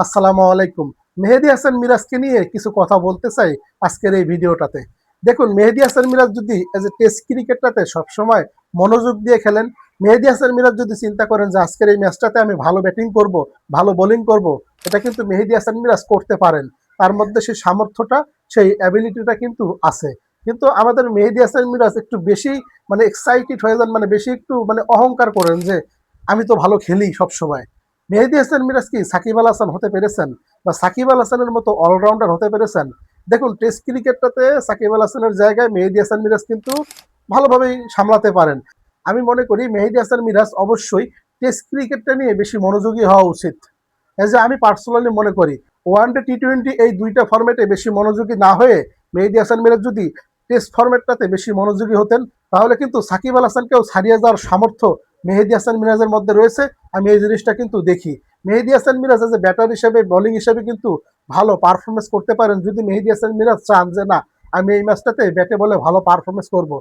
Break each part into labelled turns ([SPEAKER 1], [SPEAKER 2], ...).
[SPEAKER 1] আসসালামু আলাইকুম। মেহেদী হাসান মিরাজকে নিয়ে কিছু কথা বলতে চাই আজকের এই ভিডিওটাতে। দেখুন, মেহেদী হাসান মিরাজ যদি এজ এ টেস্ট ক্রিকেটটাতে সবসময় মনোযোগ দিয়ে খেলেন, মেহেদী হাসান মিরাজ যদি চিন্তা করেন যে আজকের এই ম্যাচটাতে আমি ভালো ব্যাটিং করব, ভালো বোলিং করব, এটা কিন্তু মেহেদী হাসান মিরাজ করতে পারেন। তার মধ্যে সেই সামর্থ্যটা, সেই অ্যাবিলিটিটা কিন্তু আছে। কিন্তু আমাদের মেহেদী হাসান মিরাজ একটু বেশি এক্সাইটেড হয়ে যান, বেশি একটু অহংকার করেন যে আমি তো ভালো খেলি সবসময়। মেহেদী হাসান মিরাজ কি সাকিব আল হাসান হতে পেরেছেন, বা সাকিব আল হাসানের মতো অলরাউন্ডার হতে পেরেছেন? দেখুন, টেস্ট ক্রিকেটটাতে সাকিব আল হাসানের জায়গায় মেহেদী হাসান মিরাজ কিন্তু ভালোভাবেই সামলাতে পারেন। আমি মনে করি মেহেদী হাসান মিরাজ অবশ্যই টেস্ট ক্রিকেটটা নিয়ে বেশি মনোযোগী হওয়া উচিত। এই যে আমি পার্সোনালি মনে করি, ওয়ানডে টি-20 এই দুইটা ফরম্যাটে বেশি মনোযোগী না হয়ে মেহেদী হাসান মিরাজ যদি টেস্ট ফরম্যাটটাতে বেশি মনোযোগী হতেন, তাহলে কিন্তু সাকিব আল হাসানকেও ছাড়িয়ে যাওয়ার সামর্থ্য মেহেদী হাসান মিরাজের মধ্যে রয়েছে। আমি এই জিনিসটা কিন্তু দেখি। Mehedi Hasan Miraz as a batter হিসেবে, বোলিং হিসেবে কিন্তু ভালো পারফরমেন্স করতে পারেন, যদি মেহেদী হাসান মিরাজ চান যে না, আমি এই ম্যাচটাতে ব্যাটে বলে ভালো পারফরমেন্স করব।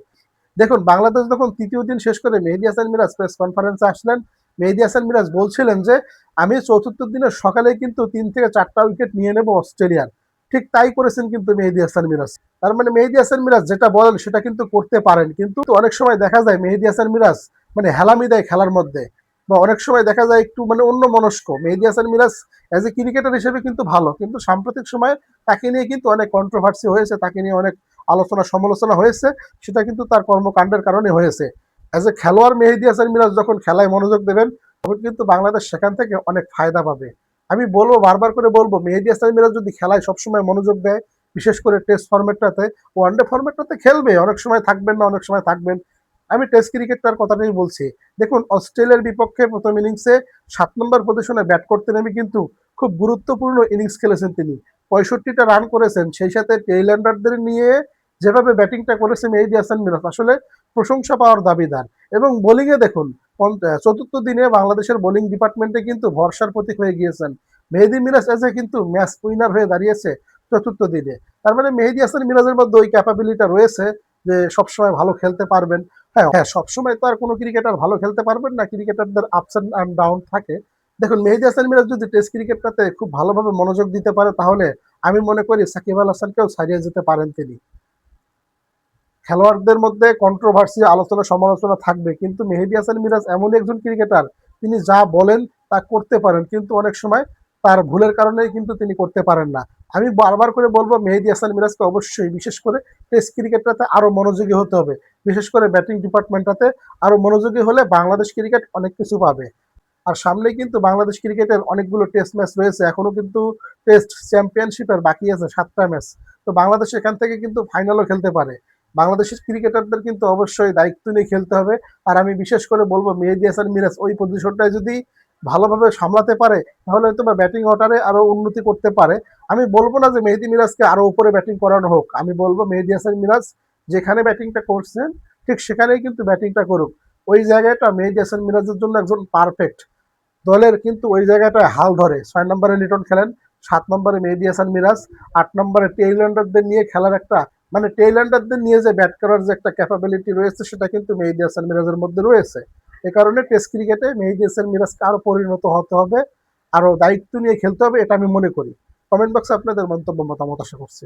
[SPEAKER 1] দেখুন, বাংলাদেশ যখন তৃতীয় দিন শেষ করে মেহেদী হাসান মিরাজ প্রেস কনফারেন্সে আসলেন, মেহেদী হাসান মিরাজ বলছিলেন যে আমি চতুর্থ দিনের সকালে কিন্তু 3 থেকে 4টা উইকেট নিয়ে নেব অস্ট্রেলিয়ার। ঠিক তাই করেছেন কিন্তু মেহেদী হাসান মিরাজ। তার মানে মেহেদী হাসান মিরাজ যেটা বলেন সেটা কিন্তু করতে পারেন, কিন্তু অনেক সময় দেখা যায় মেহেদী হাসান মিরাজ হেলামি দেয় খেলার মধ্যে, বা অনেক সময় দেখা যায় একটু অন্য মনস্ক। Mehedi Hasan Miraz as a cricketer হিসেবে কিন্তু ভালো, কিন্তু সাম্প্রতিক সময়ে তাকে নিয়ে কিন্তু অনেক কন্ট্রোভার্সি হয়েছে, তাকে নিয়ে অনেক আলোচনা সমালোচনা হয়েছে। সেটা কিন্তু তার কর্মকাণ্ডের কারণে হয়েছে। অ্যাজ এ খেলোয়াড় মেহেদী হাসান মিরাজ যখন খেলায় মনোযোগ দেবেন, তখন কিন্তু বাংলাদেশ সেখান থেকে অনেক ফায়দা পাবে। আমি বলবো, বারবার করে বলবো, মেহেদী হাসান মিরাজ যদি খেলায় সবসময় মনোযোগ দেয়, বিশেষ করে টেস্ট ফরম্যাটটাতে, ওয়ানডে ফরম্যাটটাতে খেলবে, অনেক সময় থাকবেন না, অনেক সময় থাকবেন। আমি টেস্ট ক্রিকেটটার কথাটাই বলছি। দেখুন, অস্ট্রেলিয়ার বিপক্ষে প্রথম ইনিংসে 7 নম্বর পজিশনে ব্যাট করতে নেমে কিন্তু খুব গুরুত্বপূর্ণ ইনিংস খেলেছেন তিনি। 65টা রান করেছেন, সেই সাথে টেইল্যান্ডারদের নিয়ে যেভাবে ব্যাটিংটা করেছে মেহেদী হাসান মিরাজ, আসলে প্রশংসা পাওয়ার দাবিদার। এবং বোলিংয়ে দেখুন, চতুর্থ দিনে বাংলাদেশের বোলিং ডিপার্টমেন্টে কিন্তু ভরসার প্রতীক হয়ে গিয়েছেন মেহেদী মিরাজ। এসে কিন্তু ম্যাচ উইনার হয়ে দাঁড়িয়েছে চতুর্থ দিনে। তার মানে মেহেদী হাসান মিরাজের মধ্যে ওই ক্যাপাবিলিটা রয়েছে যে সবসময় ভালো খেলতে পারবেন। হ্যাঁ হ্যাঁ, সবসময় তো আর কোনো ক্রিকেটার ভালো খেলতে পারবেন না, ক্রিকেটারদের আপস অ্যান্ড ডাউন থাকে। দেখুন, মেহেদী হাসান মিরাজ যদি টেস্ট ক্রিকেটটাতে খুব ভালোভাবে মনোযোগ দিতে পারে, তাহলে আমি মনে করি সাকিব আল হাসানকেও ছাড়িয়ে যেতে পারেন তিনি। খেলোয়াড়দের মধ্যে কন্ট্রোভার্সি, আলোচনা সমালোচনা থাকবে, কিন্তু মেহেদী হাসান মিরাজ এমন একজন ক্রিকেটার, তিনি যা বলেন তা করতে পারেন, কিন্তু অনেক সময় তার ভুলের কারণে কিন্তু তিনি করতে পারেন না। আমি বারবার করে বলবো, মেহেদী হাসান মিরাজকে অবশ্যই, বিশেষ করে টেস্ট ক্রিকেটটাতে আরো মনোযোগী হতে হবে। বিশেষ করে ব্যাটিং ডিপার্টমেন্টটাতে আরো মনোযোগী হলে বাংলাদেশ ক্রিকেট অনেক কিছু পাবে। আর সামনে কিন্তু বাংলাদেশ ক্রিকেটের অনেকগুলো টেস্ট ম্যাচ রয়েছে, এখনো কিন্তু টেস্ট চ্যাম্পিয়নশিপের বাকি আছে 7টা ম্যাচ। তো বাংলাদেশ এখান থেকে কিন্তু ফাইনালও খেলতে পারে। বাংলাদেশের ক্রিকেটারদের কিন্তু অবশ্যই দায়িত্ব নিয়ে খেলতে হবে। আর আমি বিশেষ করে বলবো, মেহেদী হাসান মিরাজ ওই পজিশনটায় যদি ভালোভাবে সামলাতে পারে, তাহলে হয়তো বা ব্যাটিং অর্ডারে আরো উন্নতি করতে পারে। আমি বলবো না যে মেহেদী মিরাজকে আরো উপরে ব্যাটিং করানো হোক, আমি বলবো মেহেদী হাসান মিরাজ যেখানে ব্যাটিংটা করছেন ঠিক সেখানেই কিন্তু ব্যাটিংটা করুক। ওই জায়গাটা মেহেদী হাসান মিরাজের জন্য একজন পারফেক্ট। দলের কিন্তু ওই জায়গাটায় হাল ধরে। 6 নম্বরে লিটন খেলেন, 7 নম্বরে মেহেদী হাসান মিরাজ, 8 নম্বরে টেইল্যান্ডারদের নিয়ে খেলার একটা, টেইল্যান্ডারদের নিয়ে যে ব্যাট করার যে একটা ক্যাপাবিলিটি রয়েছে, সেটা কিন্তু মেহেদী হাসান মিরাজের মধ্যে রয়েছে। এ কারণে টেস্ট ক্রিকেটে মেহেদী হাসান মিরাজকে আরো পরিণত হতে হবে, আরো দায়িত্ব নিয়ে খেলতে হবে, এটা আমি মনে করি। কমেন্ট বক্সে আপনাদের মন্তব্য মতামত আশা করছি।